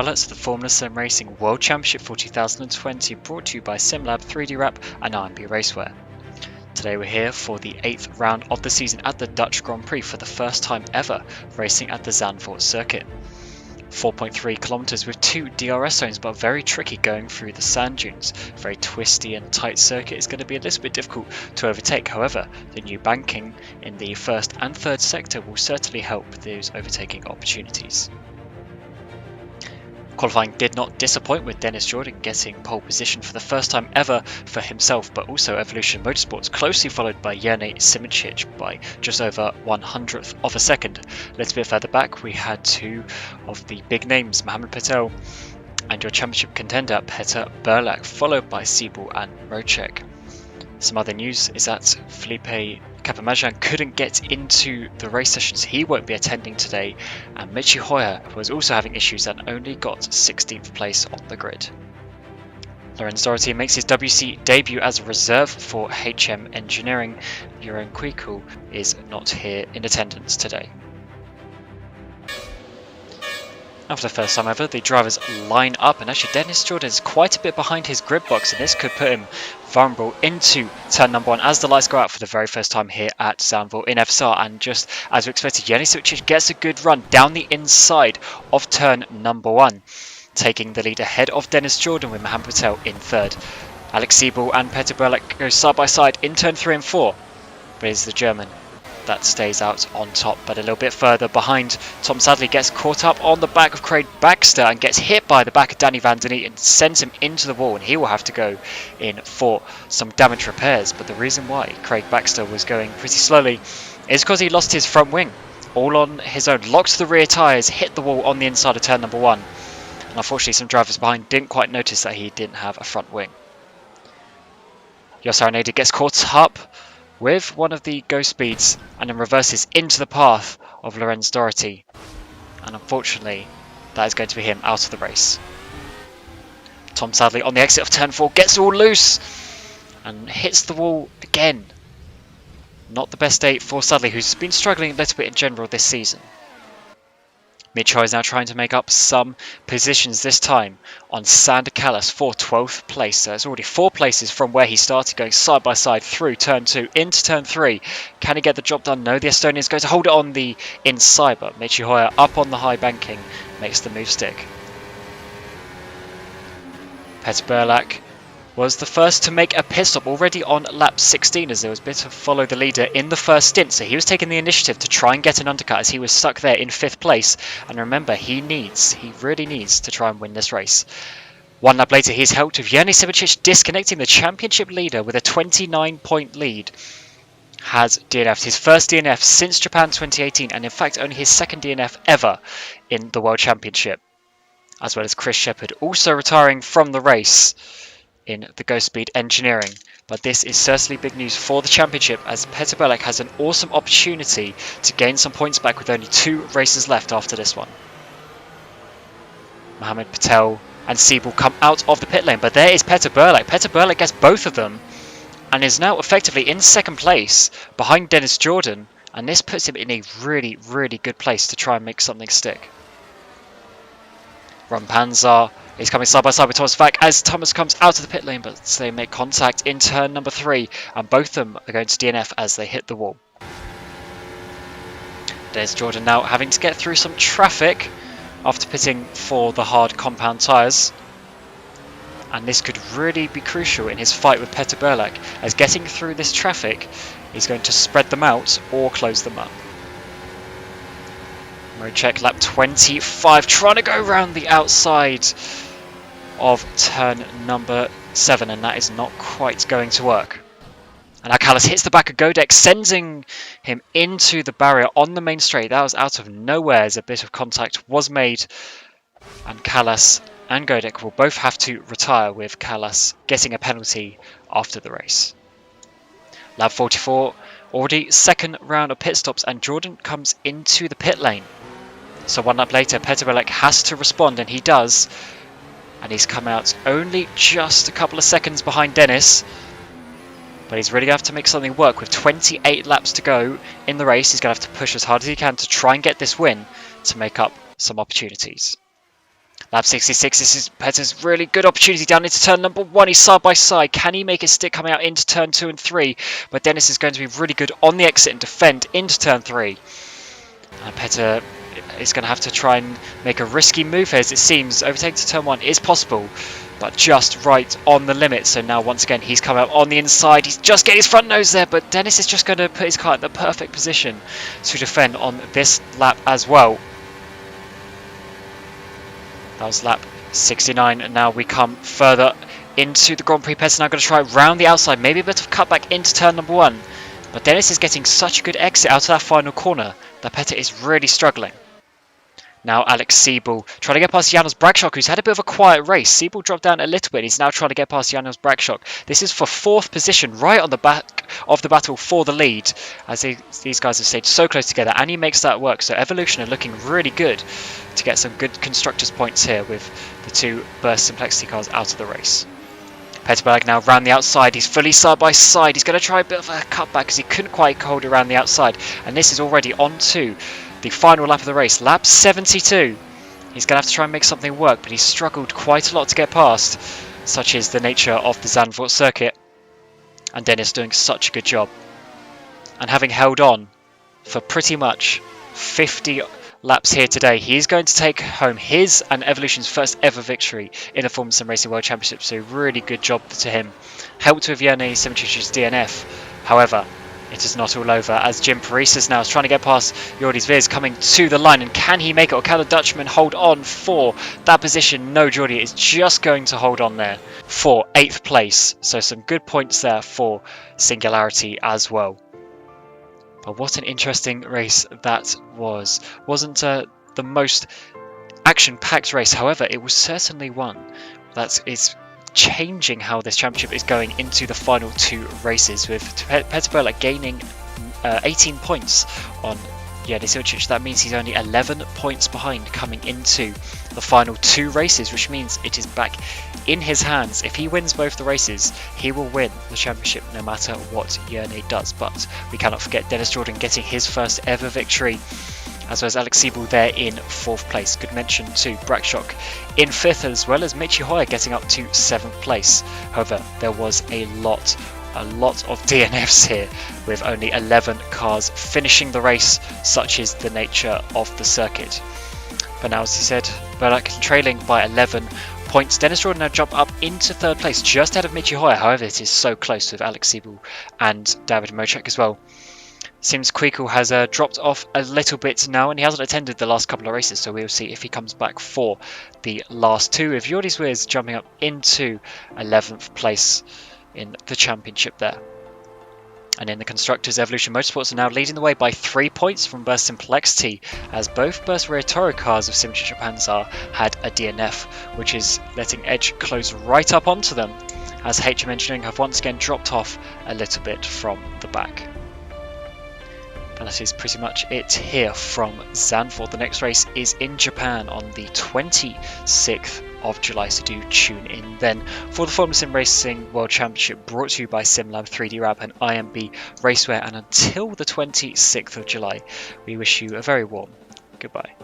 highlights of the Formula SimRacing World Championship for 2020, brought to you by SimLab, 3D Wrap and RMB Raceware. Today we're here for the 8th round of the season at the Dutch Grand Prix for the first time ever, racing at the Zandvoort circuit. 4.3 kilometers with 2 DRS zones, but very tricky going through the sand dunes. Very twisty and tight circuit is going to be a little bit difficult to overtake. However, the new banking in the first and third sector will certainly help those overtaking opportunities. Qualifying did not disappoint, with Dennis Jordan getting pole position for the first time ever for himself, but also Evolution Motorsports, closely followed by Jene Simicic by just over 1/100th of a second. A little bit further back we had two of the big names, Mohamed Patel and your championship contender Peter Berlak, followed by Siebel and Rodger. Some other news is that Felipe Capamajan couldn't get into the race sessions. He won't be attending today, and Michi Hoyer was also having issues and only got 16th place on the grid. Lorenz Doherty makes his WC debut as a reserve for HM Engineering. Jeroen Kwiku is not here in attendance today. And for the first time ever, the drivers line up, and actually Dennis Jordan is quite a bit behind his grid box, and this could put him vulnerable into turn number 1 as the lights go out for the very first time here at Zandvoort in FSR. And just as we expected, Jene Simicic gets a good run down the inside of turn number 1, taking the lead ahead of Dennis Jordan with Mohamed Patel in third. Alex Siebel and Peter Berlak go side by side in turn 3 and 4, but it's the German that stays out on top. But a little bit further behind, Tom sadly gets caught up on the back of Craig Baxter and gets hit by the back of Danny Van Der Neat and sends him into the wall, and he will have to go in for some damage repairs. But the reason why Craig Baxter was going pretty slowly is because he lost his front wing all on his own, locked the rear tyres, hit the wall on the inside of turn number 1, and unfortunately some drivers behind didn't quite notice that he didn't have a front wing. Jos Araneda gets caught up with one of the ghost speeds and then reverses into the path of Lorenz Doherty, and unfortunately that is going to be him out of the race. Tom sadly on the exit of turn 4 gets all loose and hits the wall again. Not the best day for Sadly, who's been struggling a little bit in general this season. Mitchell is now trying to make up some positions, this time on Sander Callas for 12th place. So it's already 4 places from where he started, going side by side through turn 2 into turn 3. Can he get the job done? No, the Estonian is going to hold it on the inside, but Michi Hoyer up on the high banking makes the move stick. Peter Berlak was the first to make a pit stop already on lap 16, as there was a bit of follow the leader in the first stint, so he was taking the initiative to try and get an undercut as he was stuck there in 5th place. And remember, he really needs to try and win this race. 1 lap later, he's helped with Jene Simicic disconnecting the championship leader with a 29-point lead. Has DNF'd his first DNF since Japan 2018, and in fact only his second DNF ever in the World Championship. As well as Chris Shepherd also retiring from the race in the Ghost Speed Engineering. But this is certainly big news for the championship, as Peter Berlak has an awesome opportunity to gain some points back with only 2 races left after this one. Mohamed Patel and Siebel come out of the pit lane, but there is Peter Berlak. Peter Berlak gets both of them and is now effectively in 2nd place behind Dennis Jordan, and this puts him in a really, really good place to try and make something stick. Ron Panzer is coming side by side with Thomas Vack as Thomas comes out of the pit lane, but they make contact in turn number 3, and both of them are going to DNF as they hit the wall. There's Jordan now having to get through some traffic after pitting for the hard compound tyres, and this could really be crucial in his fight with Peter Berlak, as getting through this traffic is going to spread them out or close them up. Check lap 25, trying to go around the outside of turn number 7, and that is not quite going to work. And now Callas hits the back of Godek, sending him into the barrier on the main straight. That was out of nowhere as a bit of contact was made, and Callas and Godek will both have to retire, with Callas getting a penalty after the race. Lap 44, already 2nd round of pit stops, and Jordan comes into the pit lane. So 1 lap later, Peter Berlak has to respond, and he does. And he's come out only just a couple of seconds behind Dennis. But he's really going to have to make something work. With 28 laps to go in the race, he's going to have to push as hard as he can to try and get this win to make up some opportunities. Lap 66, this is Petter's really good opportunity down into turn number 1. He's side by side. Can he make it stick coming out into turn 2 and 3? But Dennis is going to be really good on the exit and defend into turn 3. And Petter is going to have to try and make a risky move here, as it seems. Overtaking to turn 1 is possible, but just right on the limit. So now once again he's come out on the inside. He's just getting his front nose there, but Dennis is just going to put his car in the perfect position to defend on this lap as well. That was lap 69, and now we come further into the Grand Prix. Petter's now going to try round the outside, maybe a bit of cutback into turn number 1. But Dennis is getting such a good exit out of that final corner that Petter is really struggling. Now Alex Siebel trying to get past Janos Bragschok, who's had a bit of a quiet race. Siebel dropped down a little bit. He's now trying to get past Janos Bragschok. This is for 4th position, right on the back of the battle for the lead, as these guys have stayed so close together, and he makes that work. So Evolution are looking really good to get some good constructors points here with the 2 Burst Simplicity cars out of the race. Petterberg now round the outside. He's fully side by side. He's going to try a bit of a cutback because he couldn't quite hold it around the outside, and this is already on to the final lap of the race, lap 72. He's going to have to try and make something work, but he's struggled quite a lot to get past. Such is the nature of the Zandvoort circuit. And Dennis doing such a good job. And having held on for pretty much 50 laps here today, he's going to take home his and Evolution's first ever victory in the Formula SimRacing World Championship. So really good job to him. Helped with Jernej Simičić's DNF. However, it is not all over, as Jim Parisas now is trying to get past Jordi Viz coming to the line. And can he make it, or can the Dutchman hold on for that position? No, Jordi is just going to hold on there for 8th place. So some good points there for Singularity as well. But what an interesting race that was. Wasn't the most action-packed race, however, it was certainly one that is changing how this championship is going into the final 2 races, with Petter gaining 18 points on Jernej Simičić. That means he's only 11 points behind coming into the final 2 races, which means it is back in his hands. If he wins both the races, he will win the championship no matter what Jernej does. But we cannot forget Dennis Jordan getting his first ever victory, as well as Alex Siebel there in 4th place. Good mention to Bragschok in 5th, as well as Michi Hoyer getting up to 7th place. However, there was a lot of DNFs here, with only 11 cars finishing the race. Such is the nature of the circuit. But now, as he said, Berlak trailing by 11 points. Dennis Jordan now jump up into 3rd place, just ahead of Michi Hoyer. However, it is so close with Alex Siebel and David Mocek as well. Seems Kweekel has dropped off a little bit now, and he hasn't attended the last couple of races, so we'll see if he comes back for the last 2, with Jordi Viz jumping up into 11th place in the championship there. And in the Constructors, Evolution Motorsports are now leading the way by 3 points from Burst Simplicity, as both Burst Rear Toro cars of Simičić Japanzar had a DNF, which is letting Edge close right up onto them, as HM Engineering have once again dropped off a little bit from the back. But that is pretty much it here from Zandvoort. The next race is in Japan on the 26th of July, so do tune in then for the Formula SimRacing World Championship, brought to you by SimLab, 3D Rab and IMB Racewear. And until the 26th of July, we wish you a very warm goodbye.